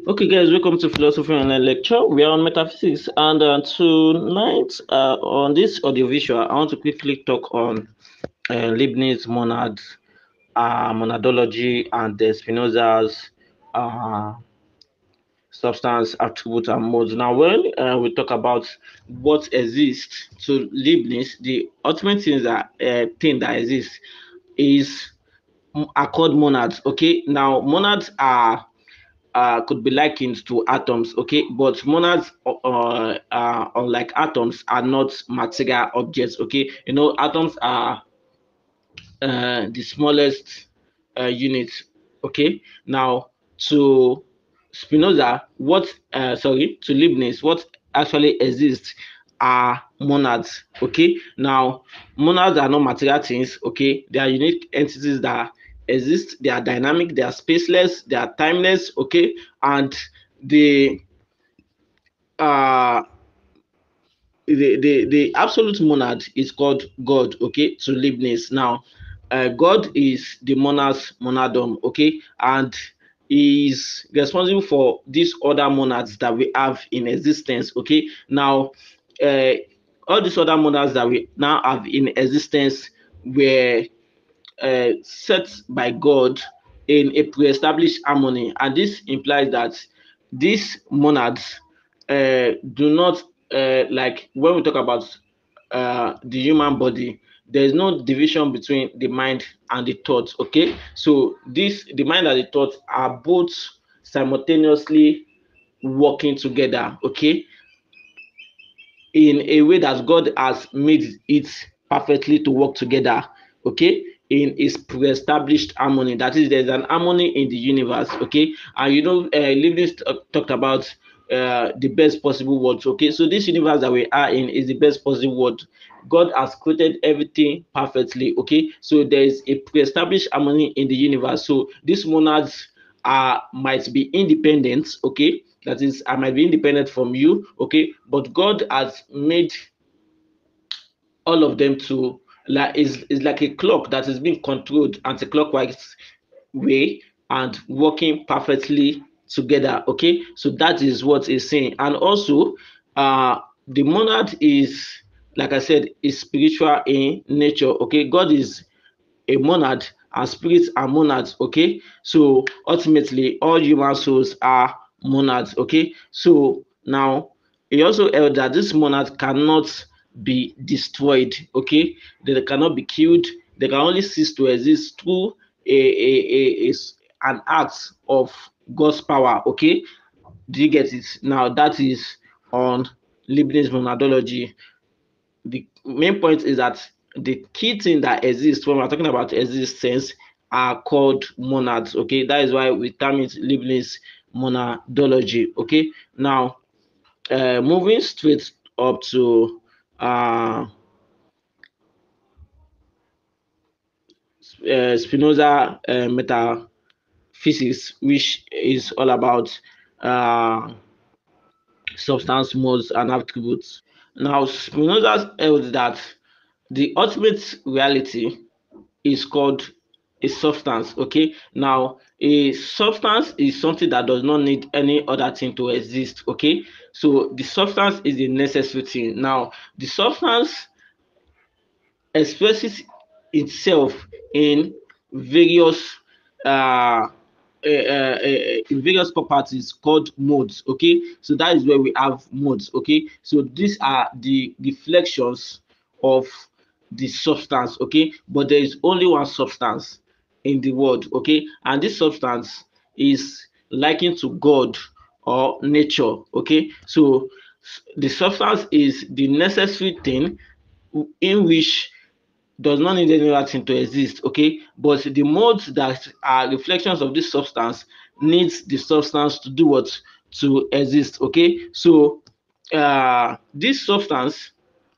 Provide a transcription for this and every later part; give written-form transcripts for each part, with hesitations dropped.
Okay, guys, welcome to Philosophy Online Lecture. We are on Metaphysics, and tonight on this audiovisual, I want to quickly talk on Leibniz monads, monadology, and the Spinoza'S substance, attribute, and modes. Now, when we talk about what exists to Leibniz, the ultimate thing that exists is are called monads. Okay, now monads are could be likened to atoms, okay, but monads, unlike atoms, are not material objects, okay. You know, atoms are the smallest unit, okay. Now, to to Leibniz, what actually exists are monads, okay. Now, monads are not material things, okay. They are unique entities that exist. They are dynamic, they are spaceless, they are timeless, okay. And the uh the absolute monad is called God, okay, to Leibniz. Now, God is the monadom, okay, and is responsible for these other monads that we have in existence, okay. Now, uh, all these other monads that we now have in existence were set by God in a pre-established harmony, and this implies that these monads do not like when we talk about the human body. There is no division between the mind and the thoughts. Okay, so the mind and the thoughts are both simultaneously working together. Okay, in a way that God has made it perfectly to work together, okay, in its pre-established harmony. That is, there's an harmony in the universe, okay. And you know, Leibniz talked about the best possible world, okay. So this universe that we are in is the best possible world. God has created everything perfectly, okay. So there is a pre-established harmony in the universe. So these monads might be independent, okay. That is, I might be independent from you, okay, but God has made all of them to like is like a clock that is being controlled anti-clockwise way and working perfectly together, okay. So that is what it's saying. And also, the monad is, like I said, is spiritual in nature, okay. God is a monad and spirits are monads, okay. So ultimately all human souls are monads, okay. So now he also held that this monad cannot be destroyed, okay. They cannot be killed. They can only cease to exist through an act of God's power, okay. Do you get it? Now that is on Leibniz monadology. The main point is that the key thing that exists when we're talking about existence are called monads, okay. That is why we term it Leibniz monadology, okay. Now, moving straight up to Spinoza metaphysics, which is all about uh, substance, modes, and attributes. Now, Spinoza held that the ultimate reality is called a substance, okay. Now, a substance is something that does not need any other thing to exist, okay. So the substance is the necessary thing. Now, the substance expresses itself in various uh, in various properties called modes, okay. So that is where we have modes, okay. So these are the reflections of the substance, okay. But there is only one substance in the world, okay. And this substance is likened to God or nature, okay. So the substance is the necessary thing in which does not need any other thing to exist, okay. But the modes that are reflections of this substance needs the substance to do what? To exist, okay. So this substance,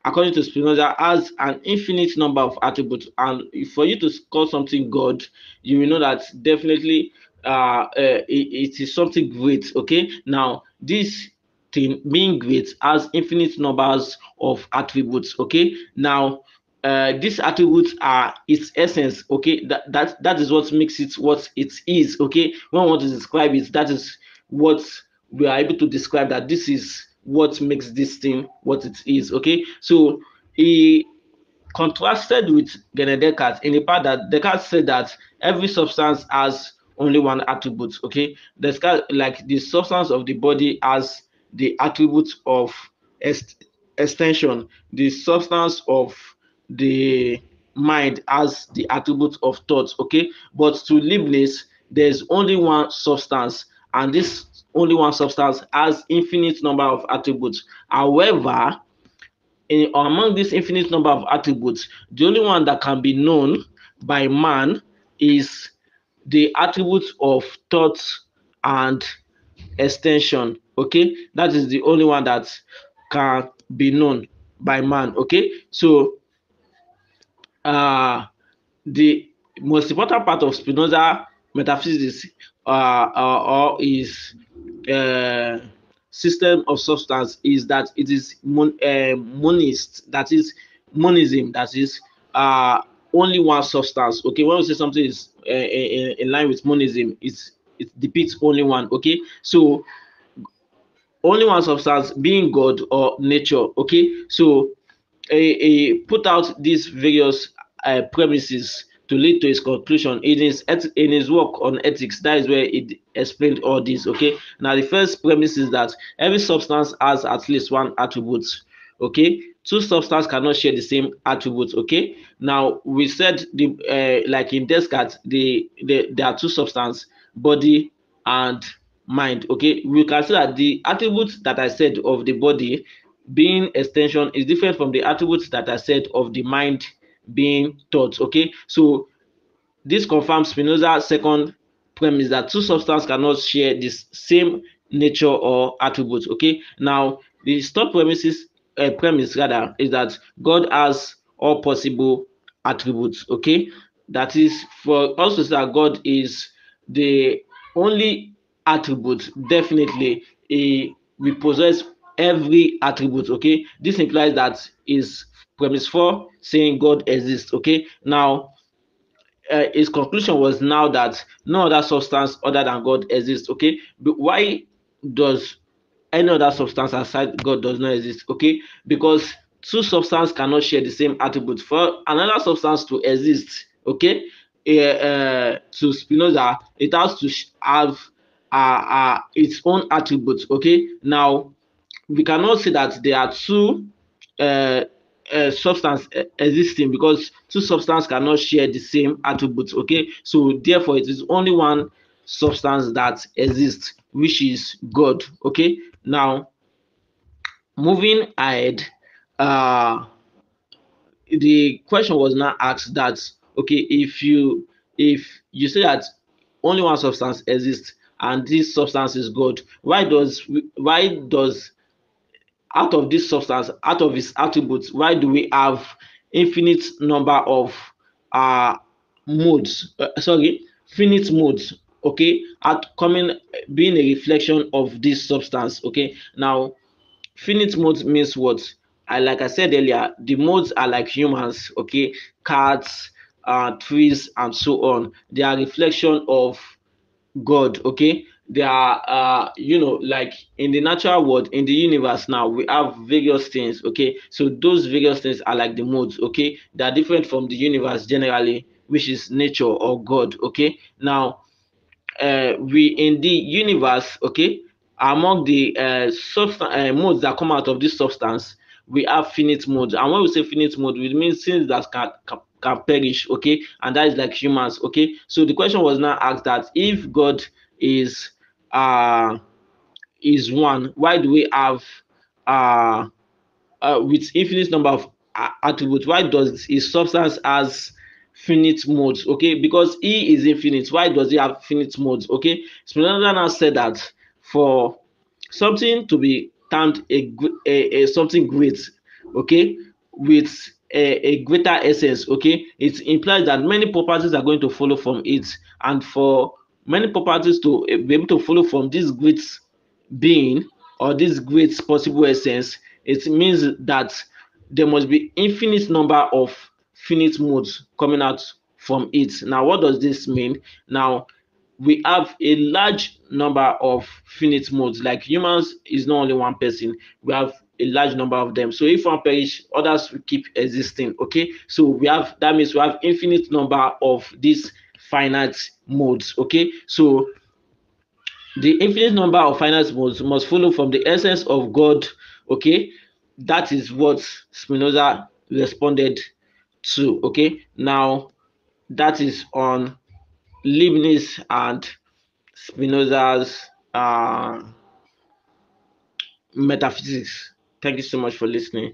according to Spinoza, has an infinite number of attributes, and for you to call something God, you will know that definitely it is something great, okay. Now, this thing being great has infinite numbers of attributes, okay. Now, these attributes are its essence, okay. That is what makes it what it is, okay. When we want to describe it, that is what we are able to describe, that this is what makes this thing what it is. Okay, so he contrasted with Rene Descartes in the part that Descartes said that every substance has only one attribute. Okay, Descartes, like the substance of the body has the attribute of extension, the substance of the mind has the attribute of thought. Okay, but to Leibniz, there's only one substance, and this only one substance has infinite number of attributes. However, among this infinite number of attributes, the only one that can be known by man is the attributes of thought and extension. Okay, that is the only one that can be known by man. Okay, so the most important part of Spinoza metaphysics or his uh, system of substance is that it is monist, that is monism, that is only one substance. Okay, when we say something is in line with monism, it depicts only one. Okay, so only one substance being God or nature. Okay, so he put out these various premises to lead to his conclusion in his work on ethics. That is where he explained all this. Okay, now the first premise is that every substance has at least one attribute. Okay, two substances cannot share the same attributes. Okay, now we said like in Descartes, there are two substances, body and mind. Okay, we can see that the attributes that I said of the body being extension is different from the attributes that I said of the mind being thought. Okay, so this confirms Spinoza's second premise that two substances cannot share the same nature or attributes. Okay, now the third premise rather is that God has all possible attributes. Okay, that is for us to say that God is the only attribute. Definitely, we possess every attribute. Okay, this implies that is premise 4 saying God exists. Okay, now his conclusion was now that no other substance other than God exists. Okay, but why does any other substance aside God does not exist? Okay, because two substances cannot share the same attribute. For another substance to exist, okay, to Spinoza, it has to have its own attributes. Okay, now we cannot say that there are two uh, substance existing, because two substances cannot share the same attributes. Okay, so therefore it is only one substance that exists, which is God. Okay, now moving ahead, uh the question was now asked that, okay, if you say that only one substance exists and this substance is God, why does out of this substance, out of its attributes, why do we have infinite number of uh modes, finite modes? Okay, at coming being a reflection of this substance. Okay, now finite modes means what? Like I said earlier, the modes are like humans. Okay, cats, trees and so on. They are reflection of God. Okay, they are like in the natural world, in the universe now, we have various things. Okay, so those various things are like the modes. Okay, they are different from the universe generally, which is nature or God. Okay, now we in the universe, okay, among the modes that come out of this substance, we have finite modes. And when we say finite mode, it means things that can perish. Okay, and that is like humans. Okay, so the question was now asked that if God is uh one, why do we have uh with infinite number of attributes, why does his substance has finite modes? Okay, because he is infinite, why does he have finite modes? Okay, Spinoza now said that for something to be termed a something great, okay, with a greater essence, okay, it implies that many properties are going to follow from it, and for many properties to be able to follow from this great being or this great possible essence, it means that there must be infinite number of finite modes coming out from it. Now, what does this mean? Now, we have a large number of finite modes. Like humans is not only one person, we have a large number of them. So if one perish, others will keep existing. Okay, so we have, that means we have infinite number of these finite modes. Okay, so the infinite number of finite modes must follow from the essence of God. Okay, that is what Spinoza responded to. Okay, now that is on Leibniz and Spinoza'S metaphysics. Thank you so much for listening.